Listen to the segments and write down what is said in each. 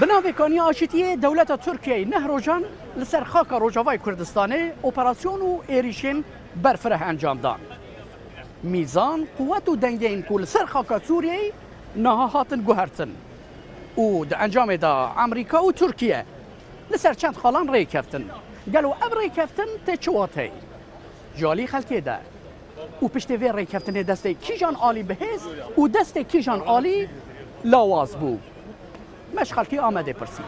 بناوێکانی ئاشتیە دەولەتە تورکیای نەهڕۆژان لەسەر خاکە ڕۆژاوای کوردستانê ئۆپەراسیۆن و ێریشên بەرفرە ئەنجامدان. میزان قووەت و دەنگێن ku li ser xaka Sûriyeyê niha hatin guhertin û di encamê da Emerîka û Tirkiye li ser çend xalan rêkeftin. Gelo ev rêkeftin tê çiwa tê? Ji alî xelkê de û piştî vê rêkeftinê destê kîjan alî bihêz û destê kîjan alî lawaz bû. Me ji xelkê Amedê pirsî.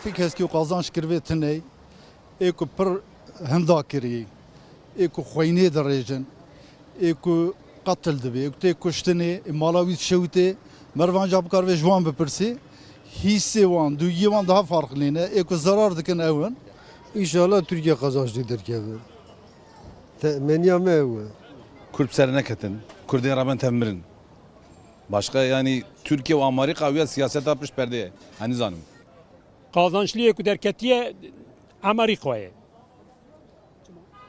Fi keskî qazanç kirvê tinê ê ku pir henda kirî, ê ku xweynê dirêjin, ê ku qetil dibe, ê ku tê kuştinê, mala wî şewitê, mervan ca bikar vê ji wan bipirsî, hîsê wan, dûyiyê wan daha farqlî ne, ê ku zarar dikin ew in. İnşallah Türkiye kazançlı derkevir. Temenniyam ev. Kurd ser neketin, Kurdên raben temirin. Başka yani Türkiye ve Amerika ve siyaset yapmış perdeye. Hani zanım. Kazançlıya ku derketiye Amerika'ya,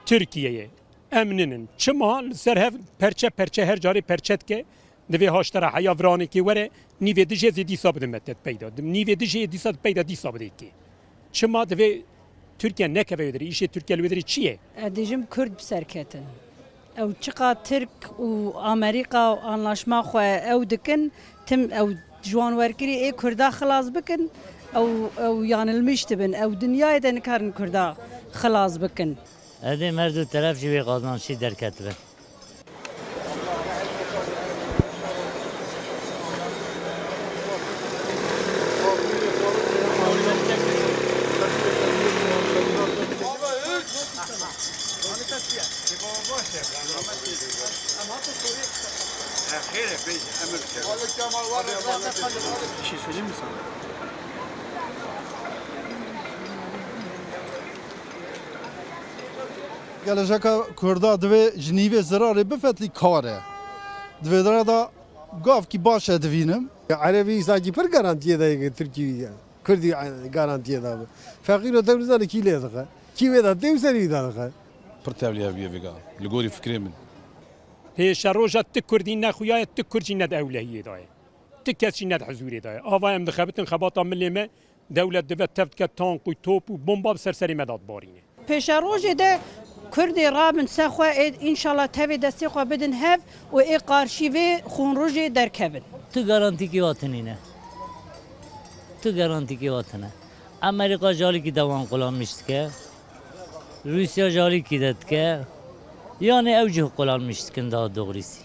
Türkiye'ye, emninin. Çima ser hev perçe perçe her cari perçetke devê haştera heya viranekê were nîvê dijê zê dîsa bidin me tet peyda. Nîvê dijê dîsa peyda dîsa bidêkê. Çima devê Türkiye nekeve wederî, îşê Türkiye wederî çi ye? Dêjim Kurd bi serketin. Ew çiqa Tirk û Amerîka anlaşma xwe ew dikin, tim ew ciwanwerkirî ê Kurda xilas bikin, ew yanilmiş dibin, ew dinyayê de nikarin Kurda xilas bikin. Edê merd û teref jî vê qazançî derketibe. Bir şey söyleyeyim mi sana? Gelececa Kurda divê ji nîvê zirarê bifetlî kar e. Divê dere da gavkî baş e divînim. Alevi sanki pır garantiye da Türkiye. Kurdi garantiye da. Fakir o devletler ki le da. Ki ve da devseri da. Pır tevliye bir vega. Ligori fikri min. Pêşa roja ti Kurdî nexuyaye ti Kurd net ewlehiyê daye. Ti kes net hezûrê daye. Ava em dixebitin xebata millê me dewlet dibe tev dike tank û top û bomba bi serserê me dat barîne. Pêşa rojê de Kurdê rabin se xwe înşallah tevê destê xwe bidin hev û ê qarşî vê xûnrojê derkevin. Tu garantikî watinîne. Tu garantikî watine. Amerika jalîkî dewan kullanmış dike. Rusya jalîkî de dike. Yani ew jî kullanmış dikin daha doğrusu.